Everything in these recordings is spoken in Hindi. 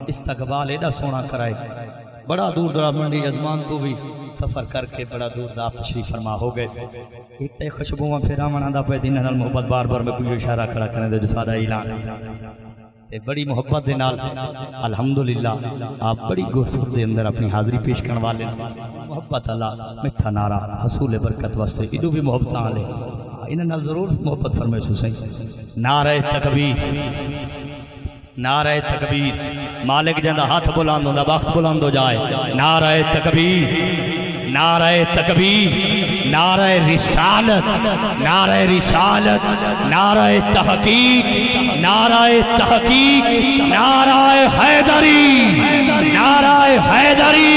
इस्तकबाल एडा सोना कराए, बड़ा दूर दराज मंडी यजमान तो भी सफ़र करके बड़ा दूर दा तशरीफ फरमा हो गए। एक तो खुशबुआ फिर मना पे दिन मोहब्बत बार बार मैं कोई इशारा खड़ा करें जो सादा ऐलान ते बड़ी मोहब्बत के नाल अल्हम्दुलिल्लाह आप बड़ी गुफ्तगू के अंदर अपनी हाज़री पेश करने वाले मोहब्बत अल्लाह मिठा नारा हसूल बरकत वास्ते इदू भी मोहब्बत आले इन्हें जरूर मोहब्बत फरमाए सही। नारे तकबीर, नारे तकबीर, मालिक जंदा हाथ बुलंद होंदा वक्त बुलंद हो जाए। नारे तकबीर, नारे तकबीर, नारे रिसालत, नारे रिसालत, नारे तहकीक, नारे तहकीक, नारे हैदरी, नारे हैदरी।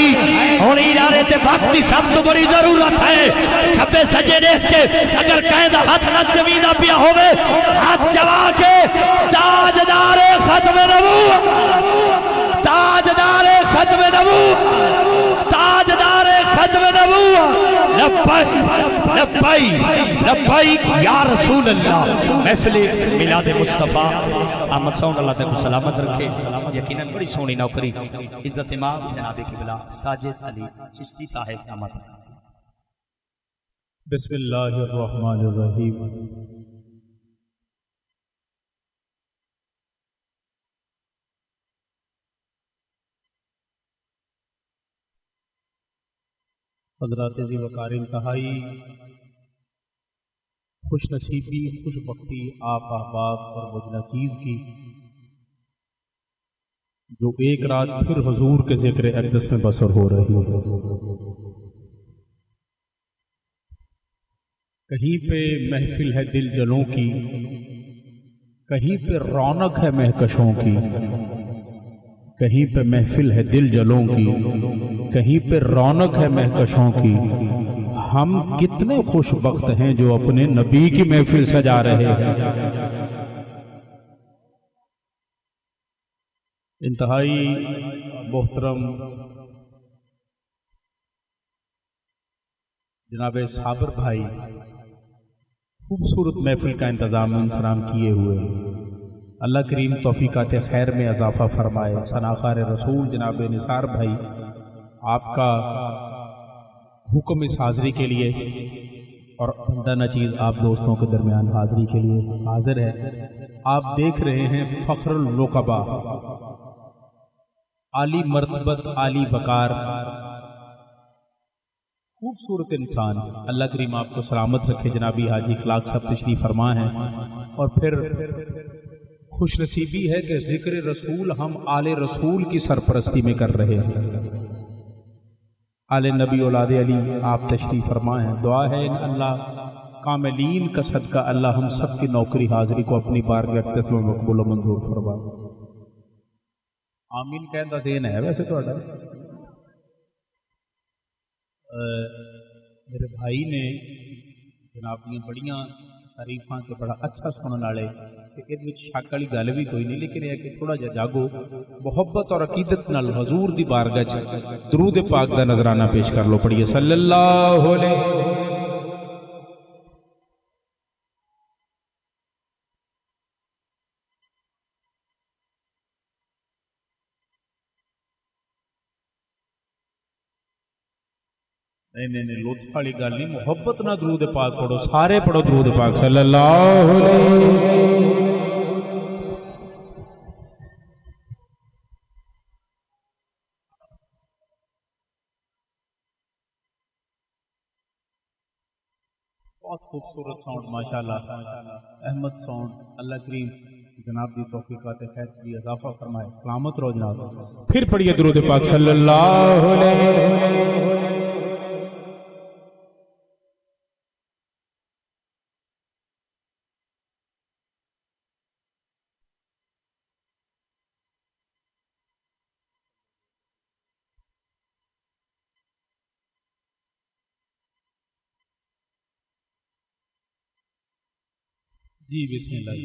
होनी नारे ते वक्त की सब तो बड़ी जरूरत है। खब्बे सजे देख के अगर कहदा हाथ न जमीदा पिया होवे हाथ चला के ताजदारे खत्म नबूवत, ताजदारे खत्म नबूवत, ताजदारे खत्म नबूवत। लब्बैक लब्बैक लब्बैक या रसूल अल्लाह। महफिल मिलाद मुस्तफ़ा अहमद साउंड अल्लाह तक सलामत रखे। यकीनन बड़ी सोहनी नौकरी इज्जत इमाम जनाब क़िबला साजिद अली चिश्ती साहिब अहमद। बिस्मिल्लाहिर्रहमानिर्रहीम। हज़रात ज़ी वक़ार इंतहाई खुश नसीबी खुश बख्ती आप अहबाब और मुजना चीज़ की जो एक रात फिर हुजूर के ज़िक्र अक़दस में बसर हो रही है। कहीं पे महफिल है दिल जलों की, कहीं पे रौनक है महकशों की, कहीं पे महफिल है दिल जलों की, कहीं पे रौनक है महकशों की। हम कितने खुशबख्त हैं जो अपने नबी की महफिल सजा रहे हैं। इंतहाई मोहतरम जनाब साबिर भाई खूबसूरत महफिल का इंतज़ाम इंसराम किए हुए, अल्लाह करीम तौफीकात खैर में इजाफ़ा फरमाए। सनाकार रसूल जनाब निसार भाई आपका हुक्म इस हाज़िरी के लिए और बंदा नचीज़ आप दोस्तों के दरमियान हाज़िरी के लिए हाजिर है। आप देख रहे हैं फ़ख्रुल रुक़बा, आली मर्तबत, आली बकार, खूबसूरत इंसान। अल्लाह करीम आपको सलामत रखे। जनाबी हाजी खलाक सब तशरीफ फरमा है। और फिर खुश नसीबी है कि जिक्र रसूल हम आले रसूल की सरपरस्ती में कर रहे हैं। आले नबी औलाद अली आप तशरीफ फरमा है। दुआ है इन अल्लाह कामिलीन का सदका अल्लाह हम सब की नौकरी हाजिरी को अपनी बारगाह में मकबूल व मंजूर फरमाए। आमीन कहना देन है। वैसे तो मेरे भाई ने जनाब दी बड़ियां तारीफां तो बड़ा अच्छा सुनने वाले ये शक वाली गल भी कोई नहीं, लेकिन यह कि थोड़ा जा जागो मोहब्बत और अकीदत नाल हजूर दी बारगाह च दरूद पाक दा नजराना पेश कर लो। पढ़िए सल्लल्लाहु अलैहि। नहीं लुत्फ वाली गल नहीं, मोहब्बत ना दरूद पाक पढ़ो, सारे पढ़ो दरूद पाक सल्लल्लाहु अलैहि। बहुत खूबसूरत साउंड माशाल्लाह, अहमद साउंड। अल्लाह करीम जनाब दी तौफीकात खैर की इजाफा फरमाए। सलामत रहो जनाब। फिर पढ़िए दरूद पाक सल्लल्लाहु अलैहि। जी बिस्मिल्लाह।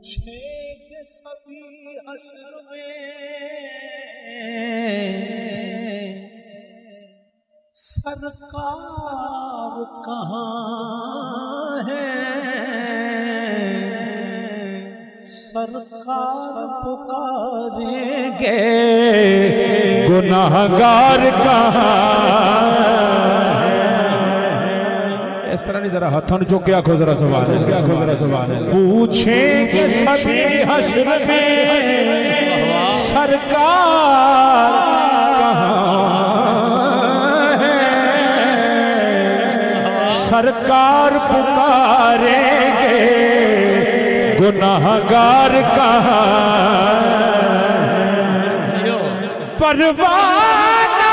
पूछेंगे सभी हश्र में सरकार कहाँ है, सरकार पुकारेंगे गुनाहगार कहाँ है। इस तरह नहीं, जरा हाथों ने चुक के आखो जरा सवाल है, क्या आखो जरा सवाल है। पूछेंगे सभी हश्र में सरकार सरकार पुकारेंगे गुनाहगार कहाँ परवाना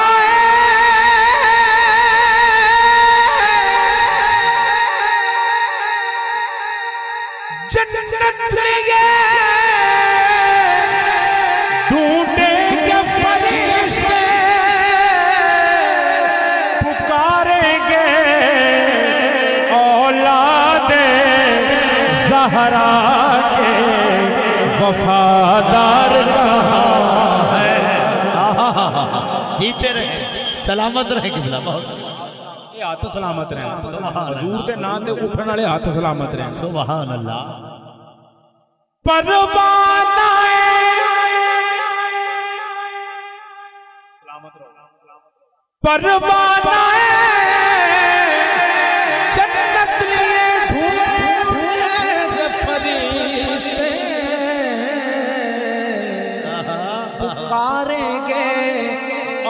जन्नत लिए ढूंढेंगे फरिश्ते पुकारेंगे ज़हरा के वफादार कहाँ है। जीते रहे सलामत रहे कि बहुत हाथ सलामत रहे, हजूर के नाम दे उठने वाले हाथ सलामत रहे। सुभान अल्लाह। परवाना परवाना जन्नत लिए ढूंढेंगे फरिश्ते पुकारेंगे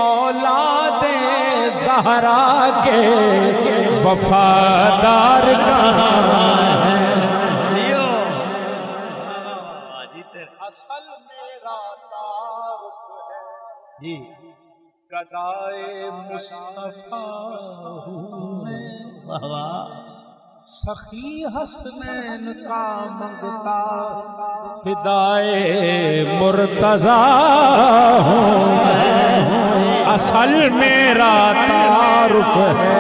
औलादे ज़हरा के वफादार कहाँ है। असल मेरा तारुफ है जी, गदाए मुस्तफा हूँ मैं, सखी हसनैन का मंगता फिदाए मुर्तजा हूँ मैं। असल मेरा तारुफ है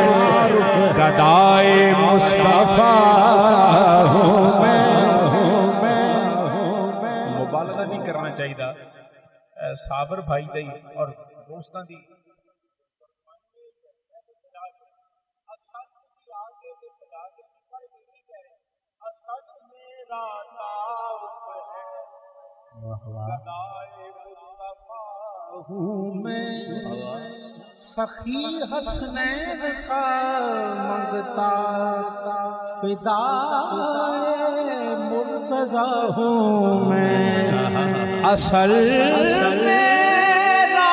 गदाए मुस्तफा हूँ मैं। मुबालगा नहीं करना चाहिए साबर भाई दी और दोस्तों की सखी हसनैन का मंगता फिदाए मुर्तजा हूँ मैं। असल मेरा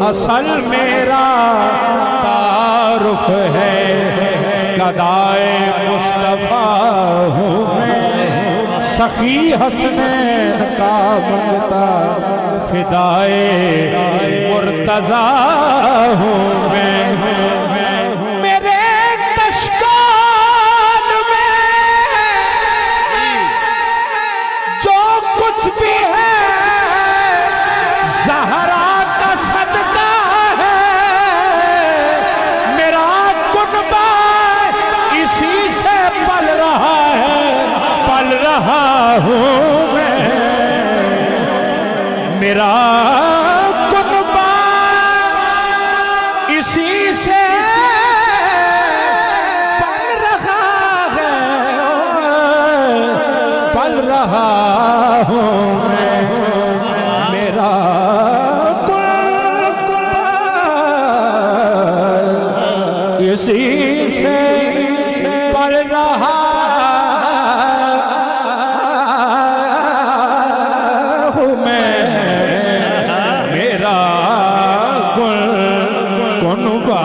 असल मेरा तारुफ है गदाए मुस्तफा हूँ मैं। सखी हसनैन का मंगता फिदाए मुर्तजा हूँ मैं। मेरे कश्कान में जो कुछ भी है ज़हरा का सदका है। मेरा कुनबा इसी से पल रहा है, पल रहा हूँ मैं। मेरा कुनबा इसी से पल रहा है, पल रहा हूँ मैं। मेरा इसी से पल रहा हूँ मैं। मेरा कुनबा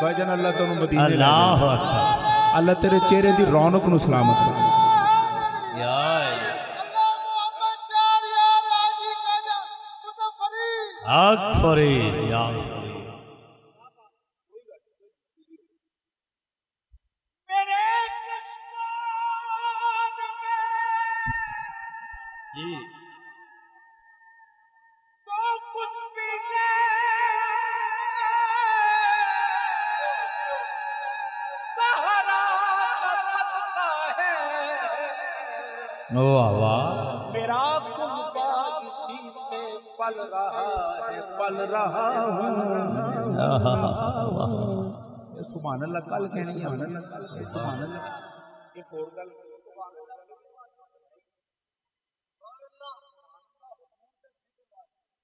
भजन अल्लाह तो मदीने अल्लाह तेरे चेहरे दी रौनक नू सलामत करे। जी तो कुछ भी दे सहारा का सदका है। वाह वाह मेरा कुर्बा इसी से पल रहा है, पल रहा हूँ। सुभान अल्लाह कल कहने सुभान अल्लाह एक और गल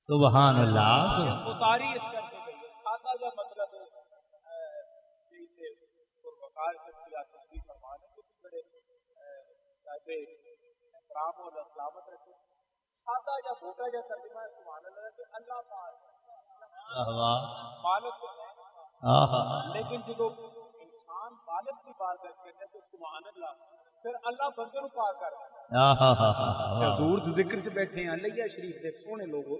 सुभान अल्लाह उतारी इस करके गई है। सादा का मतलब वकार शख्सियत तशरीफ फरमा है, कुछ बड़े साहिबे इकराम और सलामत रखे। सादा या मोटा या तर्जुमा सुभान अल्लाह कि अल्लाह पाक मालिक तो है, लेकिन जो इंसान मालिक की बात करते हैं तो सुभान अल्लाह, फिर अल्लाह बंदे को पाक कर रहा है। हजूर द जिक्र च बैठे हैं लिया शरीफ दे सोहने लोगो,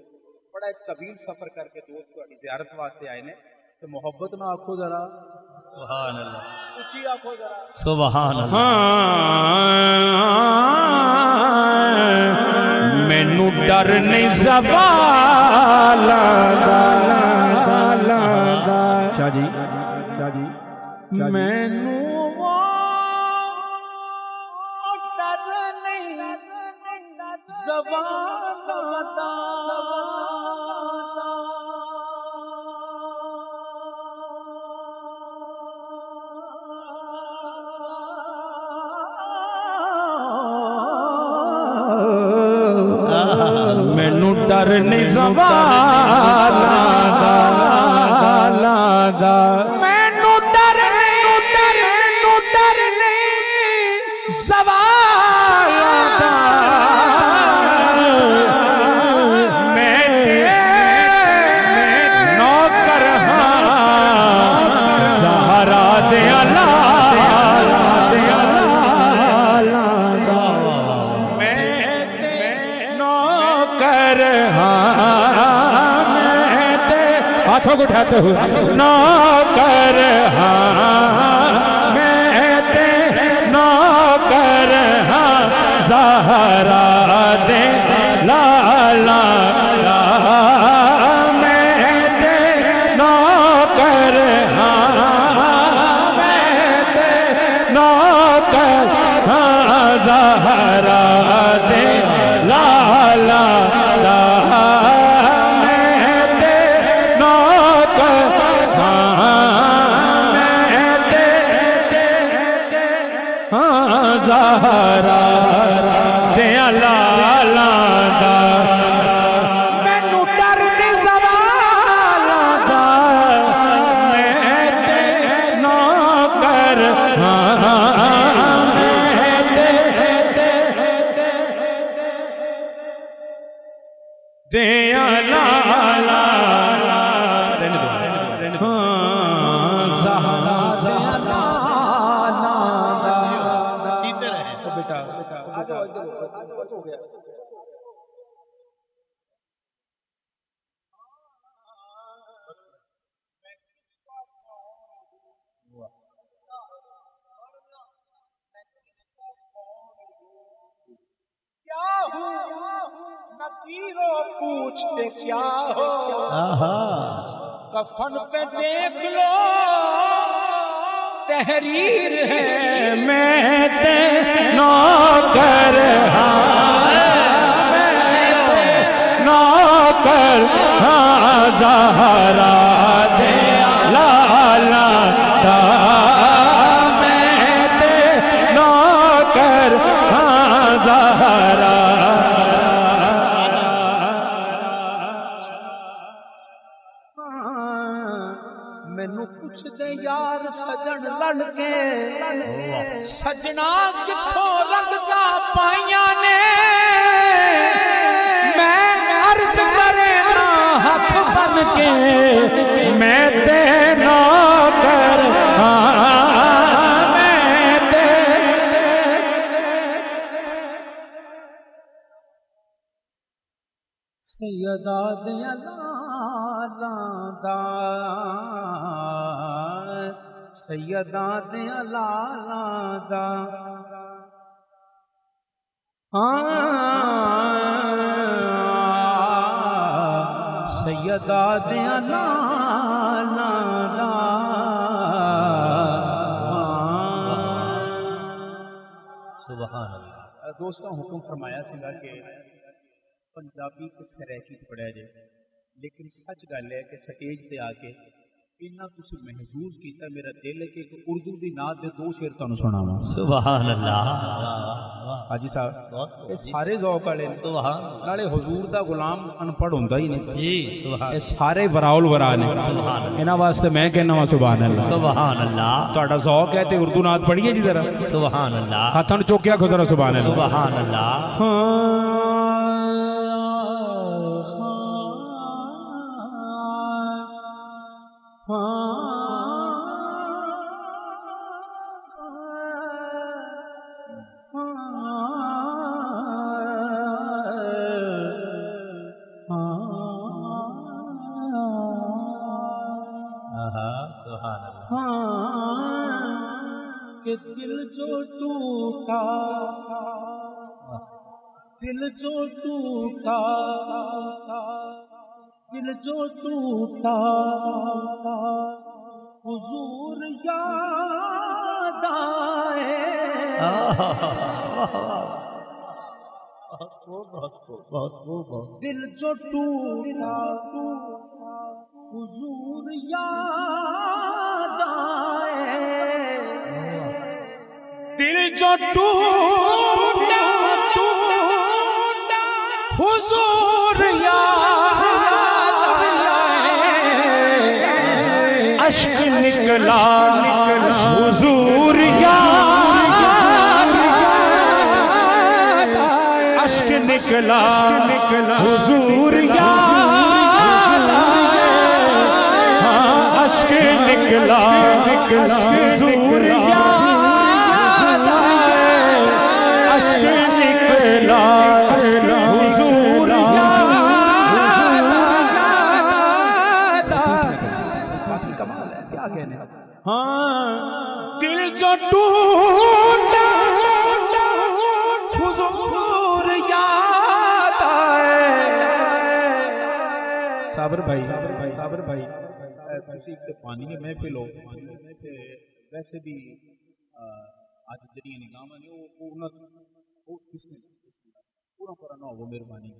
बड़ा एक तवील सफर करके दोस्त तुम्हारी ज़ियारत वास्ते आए ने, तो मोहब्बत ना आखो जरा सुभान अल्लाह, ऊंची आखो जरा सुभान अल्लाह। मैनू डर नहीं ज़वाला दा शाह जी मैनू वो डर नहीं ज़वाला दा। मैनू डर नहीं ज़वाला दा मैनू डर नहीं ज़वाला दा। मैं नौकर हाँ सहारा दे अल्लाह हाथों को उठाते हुए नौकर हाँ मैं ते नौकर हाँ ज़हरा दे लाला मैं ते नौकर हाँ मैं ते नौकर हाँ ज़हरा दे लाला ज़हरा दे लाला दा। मैनू डर नहीं ज़वाला दा मैं ते नौकर मैं ते दे लाला पूछते क्या हो कफन पे देख लो तहरीर है। मैं ते नौकर मैं ते नौकर ज़हरा दे लाला दा मैं ते नौकर ज़हरा मैनू पुछदे यार सजन लड़के सजना किथों रंगदा पाइया ने। मैं अर्ज करे ना हाथ बन के मैं ते नौकर मैं ते सैयदा दे लाला दा सैयदा दे लाला दा। हाँ अदा दिया नाला दा सुभान अल्लाह। दोस्तों हुक्म फरमाया सीगा कि पंजाबी ते सरैकी च पढ़िया जाए, लेकिन सच गल है कि स्टेज ते आके इन्ना तुसी महसूस कीता, मेरा दिल है कि एक उर्दू दी नात दे दो शेर तुहानू सुणावां। सुभान अल्लाह। हाजी साहब ये सारे ज़ौक वाले ने, सुभान नाले हुजूर दा गुलाम अनपढ़ हुंदा ही नहीं जी। सुभान ये सारे वराउल वरा ने। इन्हां वास्ते मैं कहना वा सुभान अल्लाह। सुभान अल्लाह। तुहाडा ज़ौक है ते उर्दू नात पढ़िए जी जरा। सुभान अल्लाह। हाथां नूं चुक्किया खो जरा सुभान अल्लाह। सुभान अल्लाह। कि दिल जो टूटा, दिल जो टूटा, दिल जो टूटा, हुजूर याद आए। दिल जो टूटा, हुजूर याद आए। दिल जो टूटा, हुजूर याद आए। अश्क निकला, हुजूर याद आए। अश्क निकला, हुजूर याद आए। अश्क निकला, हुजूर याद आए। अश्क निकला, हुजूर याद आए। कमाल है, क्या कहने। हाँ दिल जो टूटा, हुजूर याद आए। साबर भाई, साबर भाई किसी के पानी में महफिल हो, वैसे भी आज जरिए निगाह ने वो पूर्ण वो किसने पूरा पूरा ना हो मेहरबानी।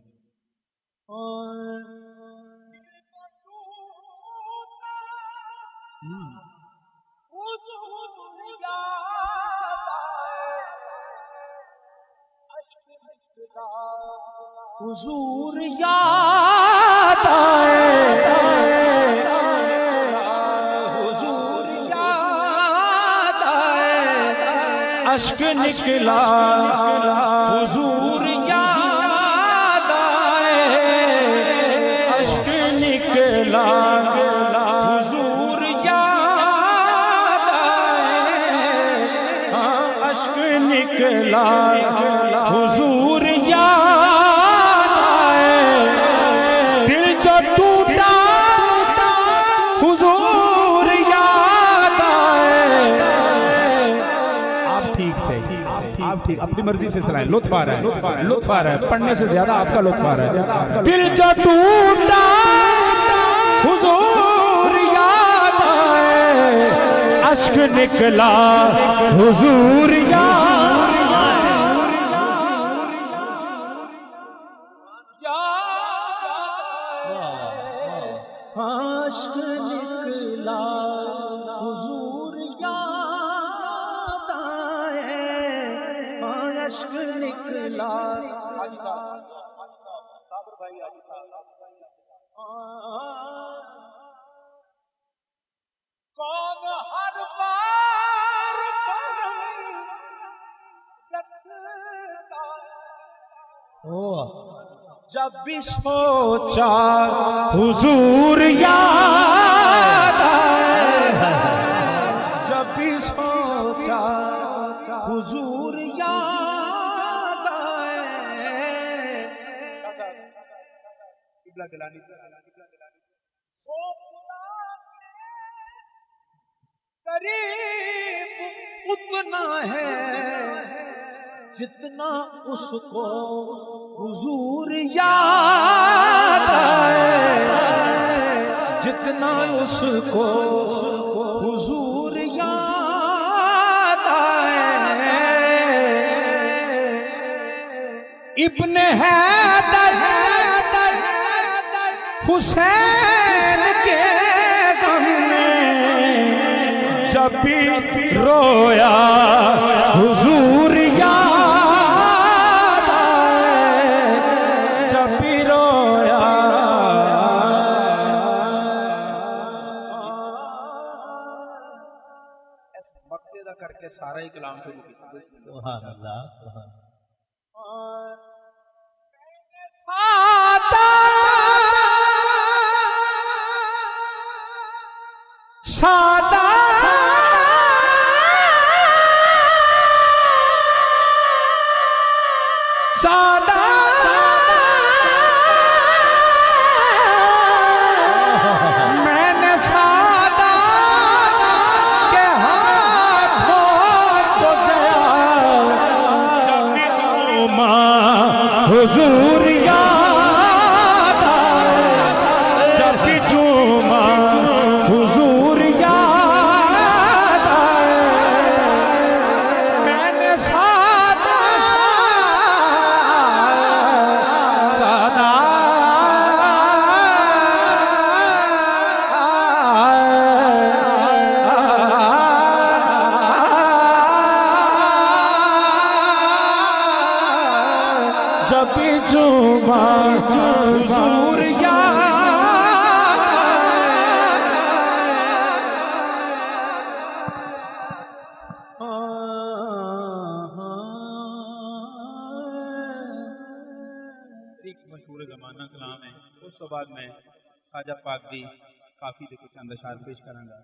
हुजूर याद आए। हुजूर याद आए। अश्क निकला, हुजूर याद आए। अश्क निकला, हुजूर याद आए। अश्क निकला, हुजूर याद आए। दिल जो टूटा, हुजूर याद आए। आप ठीक थे, आप ठीक, अपनी मर्जी से सुनाएं। लुत्फ आ रहा है, लुत्फ आ रहा है, पढ़ने से ज्यादा आपका लुत्फ आ रहा है। दिल जो टूटा, हुजूर याद आए। अश्क निकला, हुजूर याद अश्क निकला, हुजूर याद आए। अश्क निकला। कौन हर बार जब भी सोचा, हुजूर याद आए। जब भी सोचा, हुजूर याद आए। करीब उतना है जितना उसको हुजूर याद आए। उसको हुजूर याद आए। इब्ने हैदर हुसैन के गम में जब भी रोया हुजूर याद आए, जब भी रोया। ऐसा मक्ते दा करके सारा ही कलाम शुरू किया। सुभान अल्लाह, सुभान सादा सादा सादा मैंने सादा के हाथों को दिया जब भी माँ हुजूर याद आए, जब भी जुमा हुजूर याद आए। मैंने सादा सादा जब भी जुमा हुजूर याद एक मशहूर ज़माना कलाम है। उस तो बाद मैं ख्वाजा पाक दी काफ़ी दे कुछ चंद अशार पेश करांगा।